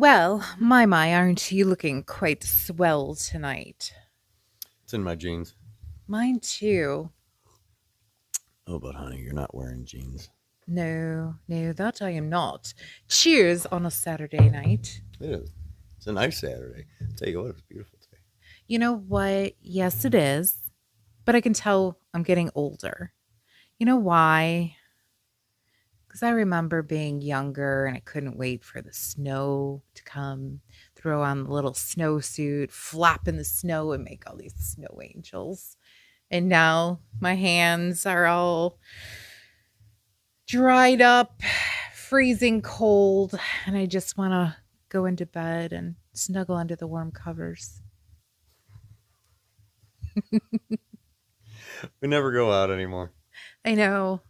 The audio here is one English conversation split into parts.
Well, my, aren't you looking quite swell tonight? It's in my jeans. Mine too. Oh, but honey, you're not wearing jeans. No, no, that I am not. Cheers on a Saturday night. It is. It's a nice Saturday. I'll tell you what, it's beautiful today. You know what? Yes, it is. But I can tell I'm getting older. You know why? Because I remember being younger and I couldn't wait for the snow to come, throw on the little snowsuit, flap in the snow, and make all these snow angels. And now my hands are all dried up, freezing cold, and I just want to go into bed and snuggle under the warm covers. We never go out anymore. I know.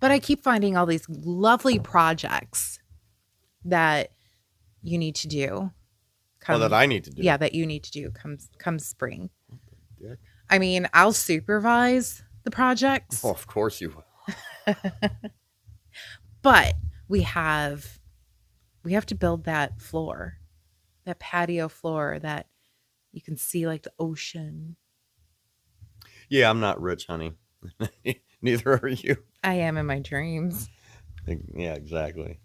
But I keep finding all these lovely projects that you need to do. Oh, that I need to do. Yeah, that you need to do come spring. Dick. I mean, I'll supervise the projects, Oh, of course you will. but we have to build that floor, that patio floor that you can see like the ocean. Yeah, I'm not rich, honey. Neither are you. I am in my dreams. Yeah, exactly.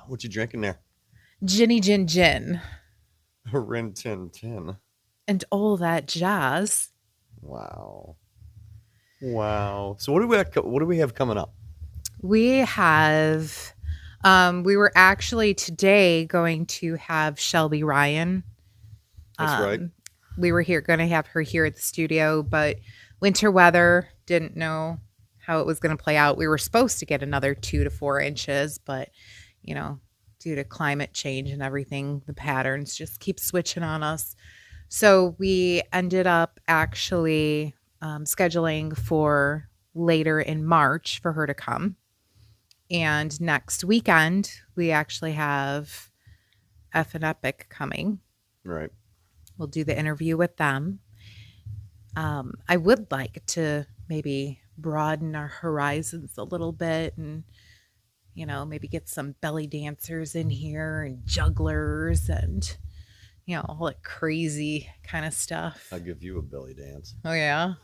What you drinking there? Ginny Gin Gin Rin Tin Tin. and all that jazz. Wow. Wow. So what do we have coming up? We have we were actually today going to have Shelby Ryan. That's right. We were going to have her here at the studio, but winter weather, didn't know how it was going to play out. We were supposed to get another 2 to 4 inches, but due to climate change and everything, the patterns just keep switching on us. So we ended up actually scheduling for later in March for her to come. And next weekend, we actually have F and Epic coming. Right. We'll do the interview with them. I would like to maybe broaden our horizons a little bit and, maybe get some belly dancers in here and jugglers and, all that crazy kind of stuff. I'll give you a belly dance. Oh, yeah.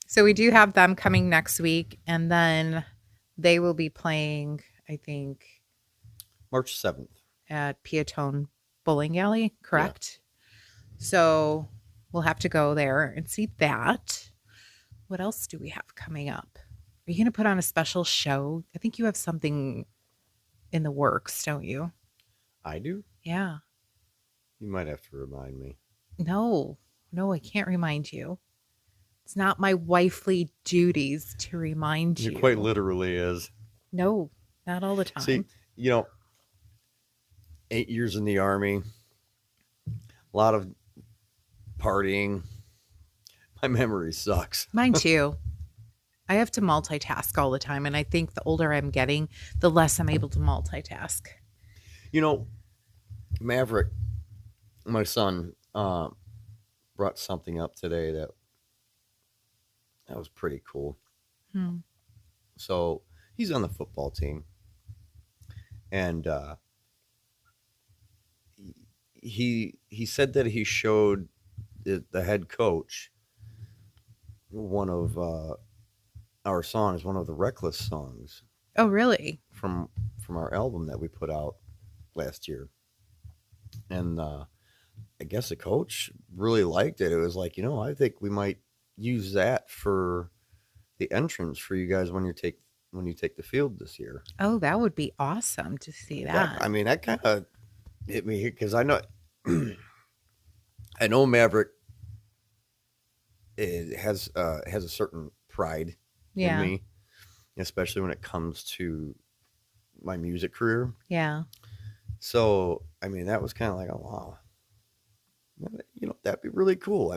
So we do have them coming next week, and then they will be playing, I think, March 7th. at Piatone Bowling Alley, correct? Yeah. So we'll have to go there and see that. What else do we have coming up? Are you going to put on a special show? I think you have something in the works, don't you? I do? Yeah. You might have to remind me. No, I can't remind you. It's not my wifely duties to remind you. It quite literally is. No, not all the time. See, 8 years in the Army, a lot of partying. My memory sucks. Mine too. I have to multitask all the time, and I think the older I'm getting, the less I'm able to multitask. Maverick, my son, brought something up today that was pretty cool. So he's on the football team, and he said that he showed the head coach one of our songs, one of the Reckless songs. Oh, really? From our album that we put out last year, and I guess the coach really liked it. It was like, I think we might use that for the entrance for you guys when you take the field this year. Oh, that would be awesome to see that. That kind of hit me because I know Maverick has a certain pride in me, especially when it comes to my music career. Yeah. So, that was kind of like, oh, wow. That'd be really cool.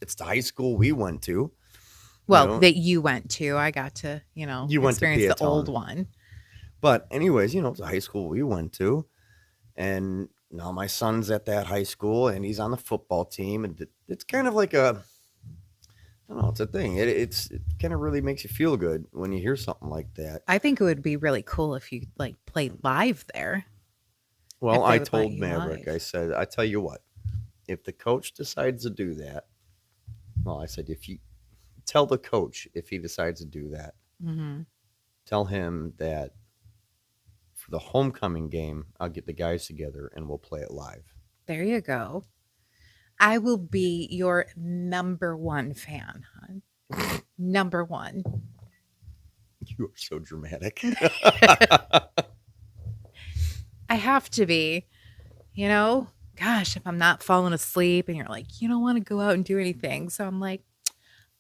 It's the high school we went to. Well, that you went to. I got to, you went to experience the old one. But anyways, it's the high school we went to. And now my son's at that high school and he's on the football team. And it's kind of like I don't know. It's a thing. It kind of really makes you feel good when you hear something like that. I think it would be really cool if you like played live there. Well, If they I would let told you Maverick, I live. said, I tell you what, if the coach decides to do that, well, I said, if you tell the coach if he decides to do that, Hmm. tell him that for the homecoming game, I'll get the guys together and we'll play it live. There you go. I will be your number one fan, hon. Number one. You are so dramatic. I have to be, you know? Gosh, if I'm not falling asleep and you're like, you don't want to go out and do anything. So I'm like,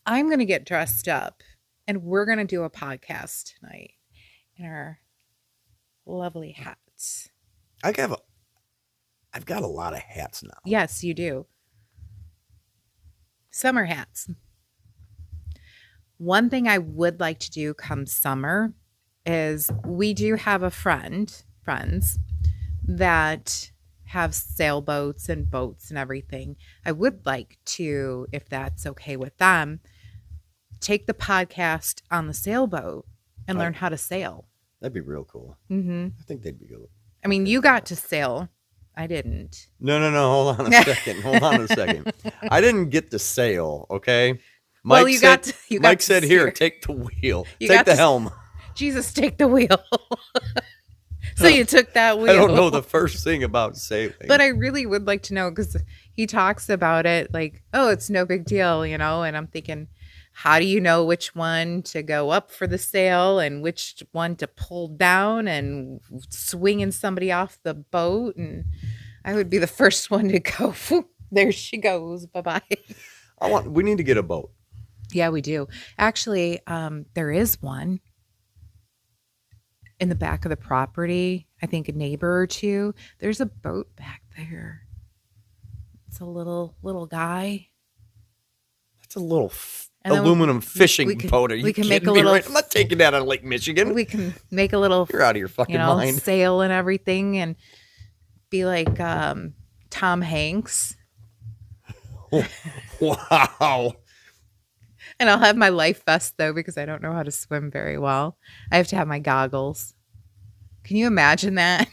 I'm going to get dressed up and we're going to do a podcast tonight in our lovely hats. I have a, I've got a lot of hats now. Yes, you do. Summer hats. One thing I would like to do come summer is we do have friends that have sailboats and boats and everything. I would like to, if that's okay with them, take the podcast on the sailboat and I, learn how to sail. that'd be real cool. Hmm. I think they'd be good. I mean, Okay you with got that. to sail. I didn't. No. Hold on a second. Hold on a second. I didn't get to sail. Okay. Well, Mike you said. got to, you got Mike to said, "Here, steer. take the wheel. You Take got the to, helm." Jesus, take the wheel. So you took that wheel. I don't know the first thing about sailing. But I really would like to know because he talks about it like, oh, it's no big deal, you know? And I'm thinking, how do you know which one to go up for the sail and which one to pull down and swinging somebody off the boat? And I would be the first one to go. Phew, there she goes. Bye bye. We need to get a boat. Yeah, we do. Actually, there is one in the back of the property. I think a neighbor or two. There's a boat back there. It's a little guy. That's a little And then aluminum fishing we can- boat. Are we you can kidding make a me? little- Right? I'm not taking that on Lake Michigan. We can make a little, You're out of your fucking mind. sail and everything and be like Tom Hanks. Wow. And I'll have my life vest though because I don't know how to swim very well. I have to have my goggles. Can you imagine that?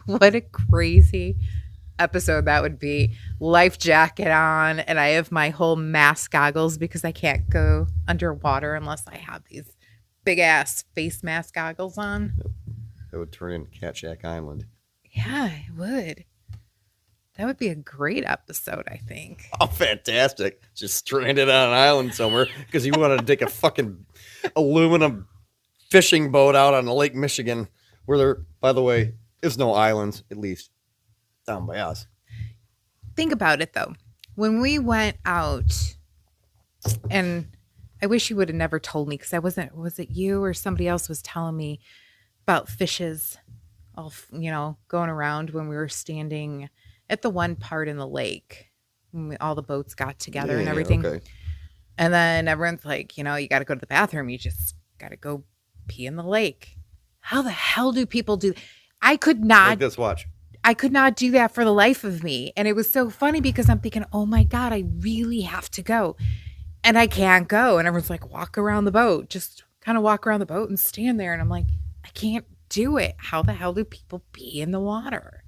What a crazy episode that would be. Life jacket on and I have my whole mask goggles because I can't go underwater unless I have these big ass face mask goggles on. That would turn into Cat Shack Island. Yeah, it would. That would be a great episode, I think. Oh, fantastic. Just stranded on an island somewhere because you wanted to take a fucking aluminum fishing boat out on the Lake Michigan where there, by the way, is no islands, at least down by us. Think about it though. When we went out, and I wish you would have never told me because was it you or somebody else was telling me about fishes all, going around when we were standing at the one part in the lake when all the boats got together and everything. Okay. And then everyone's like, you got to go to the bathroom. You just got to go pee in the lake. How the hell do people do? I could not. Like this, watch. I could not do that for the life of me. And it was so funny because I'm thinking, oh my God, I really have to go. And I can't go. And everyone's like, walk around the boat. Just kind of walk around the boat and stand there. And I'm like, I can't do it. How the hell do people pee in the water?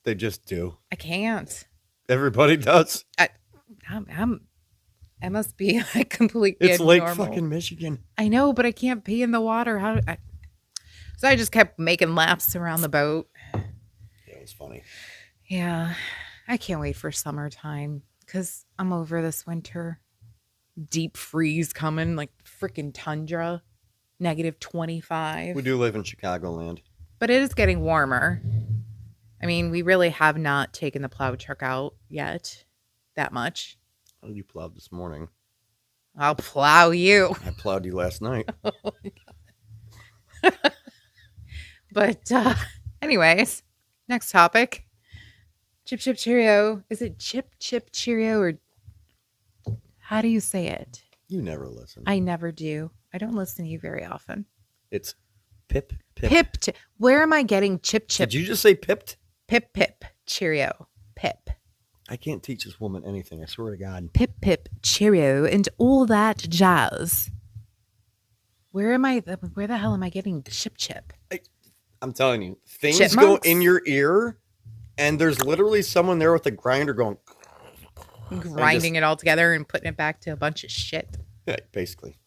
They just do. I can't. Everybody does. I must be like completely It's Lake abnormal. fucking Michigan. I know, but I can't pee in the water. So I just kept making laps around the boat. Yeah, it was funny. Yeah, I can't wait for summertime because I'm over this winter. Deep freeze coming, like freaking tundra, -25. We do live in Chicagoland. But it is getting warmer. I mean, we really have not taken the plow truck out yet that much. How did you plow this morning? I'll plow you. I plowed you last night. But anyways, next topic. Chip Chip Cheerio. Is it Chip Chip Cheerio or how do you say it? You never listen. I never do. I don't listen to you very often. It's pip, pip. Pipped. Where am I getting Chip Chip? Did you just say pipped? Pip Pip Cheerio. Pip. I can't teach this woman anything. I swear to God. Pip Pip, Cheerio, and all that jazz. Where the hell am I getting Chip Chip? I'm telling you, things Chipmunks? go in your ear, and there's literally someone there with a grinder going, Grinding it all together and putting it back to a bunch of shit. yeah, basically.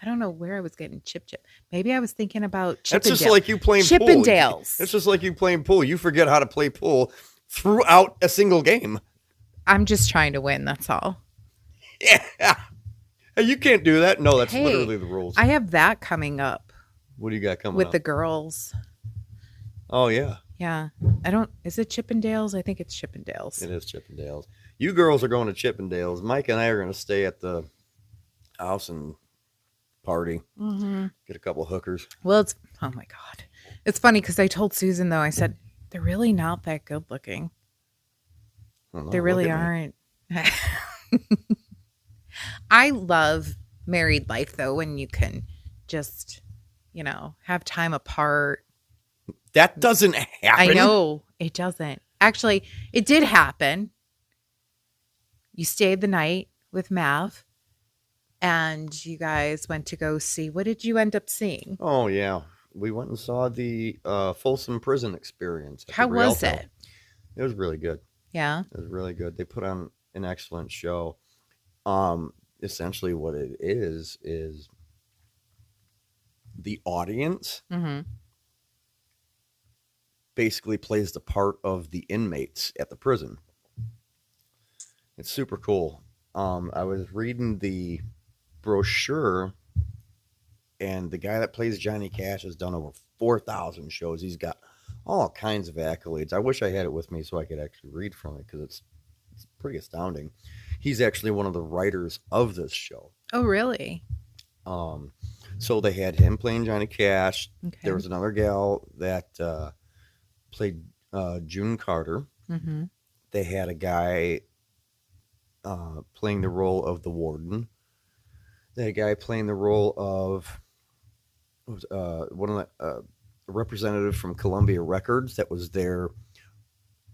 I don't know where I was getting Chip Chip. Maybe I was thinking about Chippendales. That's just like you playing pool. Chippendales. It's just like you playing pool. You forget how to play pool throughout a single game. I'm just trying to win, that's all. Yeah. Hey, you can't do that. No, that's Hey, literally the rules. I have that coming up What do you got coming with up? the girls. Oh, yeah. Yeah. Is it Chippendales? I think it's Chippendales. It is Chippendales. You girls are going to Chippendales. Mike and I are going to stay at the house and party. Mm-hmm. Get a couple hookers. Well, oh my God. It's funny because I told Susan, though, I said, they're really not that good looking. They really aren't. I love married life, though, when you can just, have time apart. That doesn't happen. I know it doesn't. Actually, it did happen. You stayed the night with Mav and you guys went to go see. What did you end up seeing? Oh, yeah. We went and saw the Folsom Prison Experience. How was it? It was really good. Yeah. It was really good. They put on an excellent show. Essentially what it is the audience basically plays the part of the inmates at the prison. It's super cool. I was reading the brochure, and the guy that plays Johnny Cash has done over 4,000 shows. He's got all kinds of accolades. I wish I had it with me so I could actually read from it because it's pretty astounding. He's actually one of the writers of this show. Oh, really? So they had him playing Johnny Cash. Okay. There was another gal that played June Carter. Mm-hmm. They had a guy playing the role of the warden. They had a guy playing the role of one of the representative from Columbia Records that was there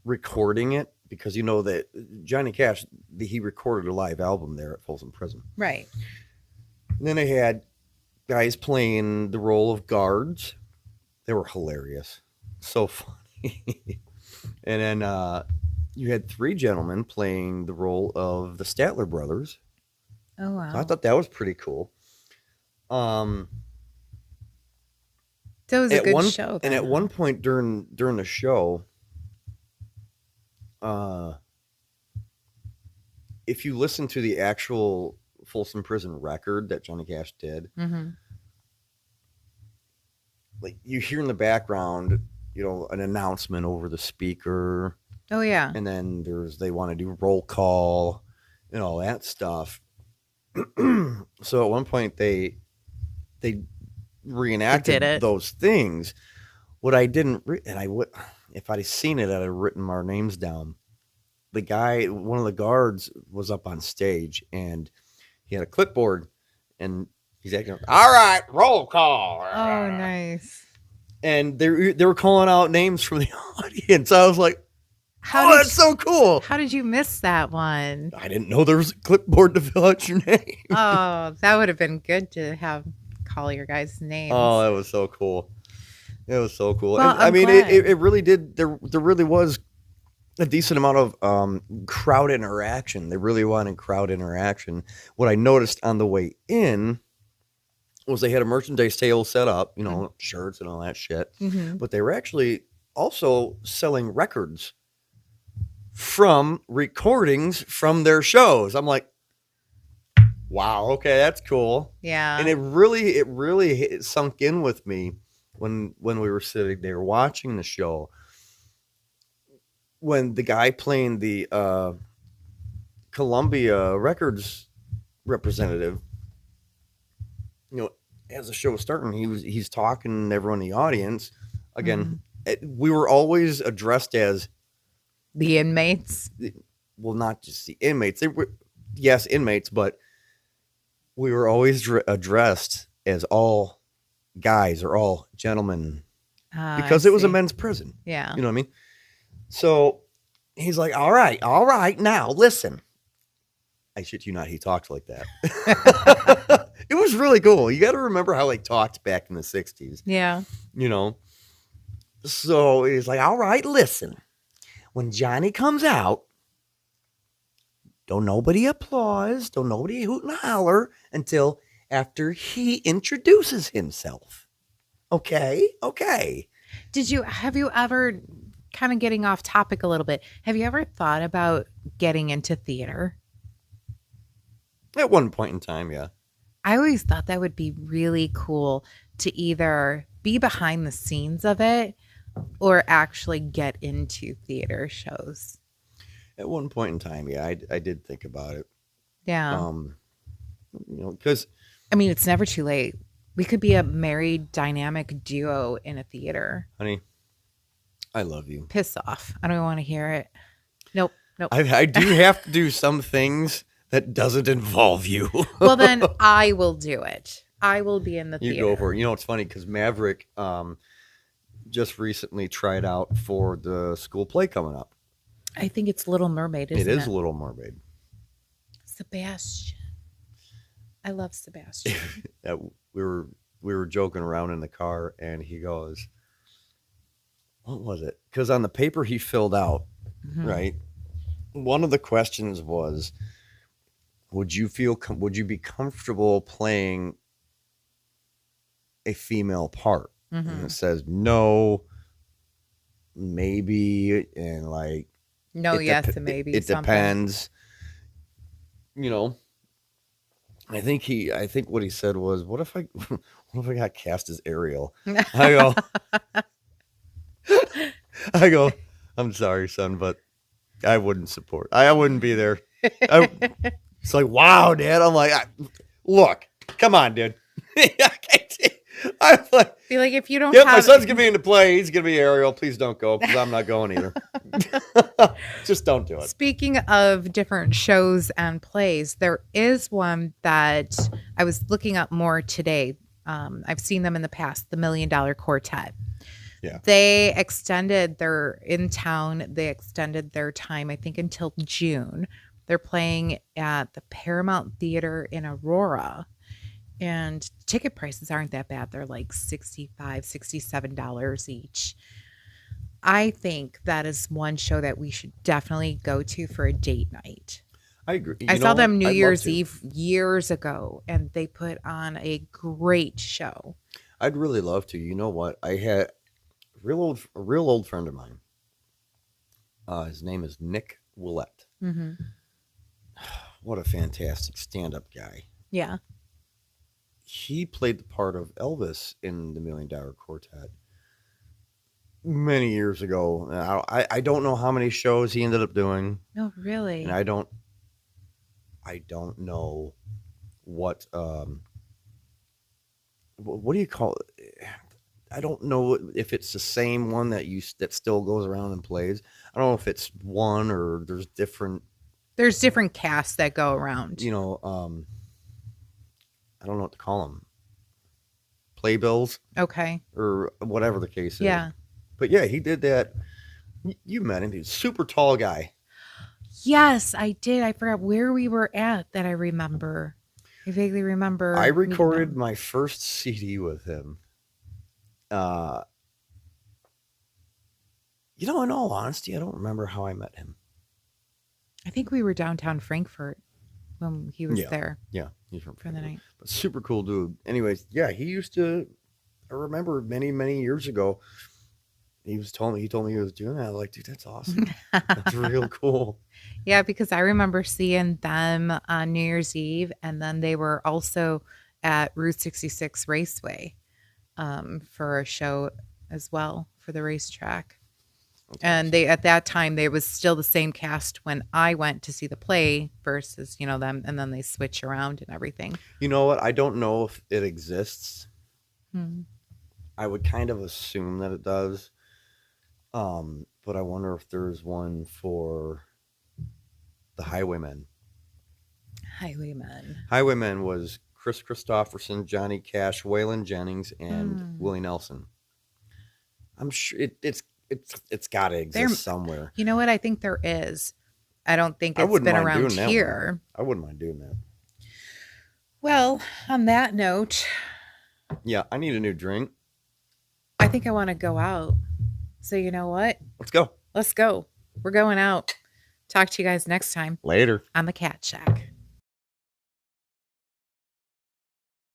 recording it, because that Johnny Cash, he recorded a live album there at Folsom Prison. Right. And then they had guys playing the role of guards. They were hilarious. So funny. And then you had three gentlemen playing the role of the Statler brothers. Oh, wow. So I thought that was pretty cool. So it was a good show. And at one point during the show, if you listen to the actual Folsom Prison record that Johnny Cash did, like you hear in the background, an announcement over the speaker. Oh, yeah. And then they want to do roll call and all that stuff. So at one point they reenacted those things. What I didn't, if I'd seen it, I'd have written our names down. The guy, one of the guards, was up on stage and he had a clipboard and he's acting, all right, roll call. Oh, nice. And they were calling out names from the audience. I was like, that's so cool. How did you miss that one? I didn't know there was a clipboard to fill out your name. Oh, that would have been good to have call your guys' names. Oh, that was so cool. It was so cool. Well, I mean, it really did. There really was a decent amount of crowd interaction. They really wanted crowd interaction. What I noticed on the way in was they had a merchandise table set up, shirts and all that shit. Mm-hmm. But they were actually also selling records from recordings from their shows. I'm like, wow, okay, that's cool. Yeah. And it really sunk in with me when we were sitting there watching the show. When the guy playing the Columbia Records representative, as the show was starting, he's talking to everyone in the audience. Again, we were always addressed as the inmates. Well, not just the inmates. They were, yes, inmates, but we were always addressed as all guys or all gentlemen because it was a men's prison. Yeah. You know what I mean? So He's like, all right, now listen. I shit you not, he talked like that. It was really cool. You got to remember how he talked back in the 60s, Yeah. you know? So he's like, all right, listen. When Johnny comes out, don't nobody applause, don't nobody hoot and holler until after he introduces himself. Okay, okay. Have you ever, kind of getting off topic a little bit, have you ever thought about getting into theater? At one point in time, yeah. I always thought that would be really cool to either be behind the scenes of it or actually get into theater shows. At one point in time, yeah, I did think about it. Yeah. Um, because I mean, it's never too late. We could be a married dynamic duo in a theater. honey, I love you. Piss off. I don't want to hear it. Nope. Nope. I do have to do some things that doesn't involve you. Well, then I will do it. I will be in the You theater. go for it. You know, it's funny because Maverick just recently tried out for the school play coming up. I think it's Little Mermaid, isn't it? It is Little Mermaid. Sebastian. I love Sebastian. That we were joking around in the car, and he goes, "What was it?" Because on the paper he filled out, Mhm. right? One of the questions was, would you be comfortable playing a female part? And Mhm. it says no, maybe, and like No, it yes, and maybe it something. depends. You know, I think what he said was, what if I got cast as Ariel? I go, I go, I'm sorry, son, but I wouldn't support. I wouldn't be there. It's like, wow, Dad. I'm like, look, come on, dude. I'm like, Be like, if you don't yep, my have son's gonna be in the play. He's gonna be Ariel. Please don't go because I'm not going either. Just don't do it. Speaking of different shows and plays, there is one that I was looking up more today. I've seen them in the past, the $1 Million Quartet. Yeah. They extended they extended their time, I think, until June. They're playing at the Paramount Theater in Aurora. And ticket prices aren't that bad. They're like $65, $67 each. I think that is one show that we should definitely go to for a date night. I agree. I You saw know, them New I'd love Year's to. Eve years ago, and they put on a great show. I'd really love to. You know what? I had a real old friend of mine. His name is Nick Willett. Hmm. What a fantastic stand-up guy. Yeah. He played the part of Elvis in the $1 Million Quartet many years ago. I don't know how many shows he ended up doing, No, really. and I don't know what what do you call it? I don't know if it's the same one that still goes around and plays. I don't know if it's one or there's different. There's different casts that go around. You know, I don't know what to call them. Playbills Okay. or whatever the case is. Yeah. But yeah, he did that. You met him. He's a super tall guy. Yes, I did. I forgot where we were at that I remember. I vaguely remember. I meeting recorded them. my first CD with him. You know, in all honesty, I don't remember how I met him. I think we were downtown Frankfurt when he was Yeah. there Yeah, he's from for the night. But super cool dude. Anyways, yeah, he used to. I remember many years ago. He told me he was doing that. I was like, dude, that's awesome. That's real cool. Yeah, because I remember seeing them on New Year's Eve, and then they were also at Route 66 Raceway for a show as well for the racetrack. And they at that time they was still the same cast when I went to see the play versus them, and then they switch around and everything. You know what? I don't know if it exists. Hmm. I would kind of assume that it does. But I wonder if there's one for the Highwaymen. Highwayman. Highwaymen was Chris Christopherson, Johnny Cash, Waylon Jennings, and Hmm. Willie Nelson. I'm sure it's It's got to There, exist somewhere. you know what? I think there is. I don't think I it's wouldn't been mind around doing that one. here. I wouldn't mind doing that. Well, on that note, Yeah, I need a new drink. I think I want to go out. So, you know what? Let's go. Let's go. We're going out. Talk to you guys next time Later. on the Cat Shack.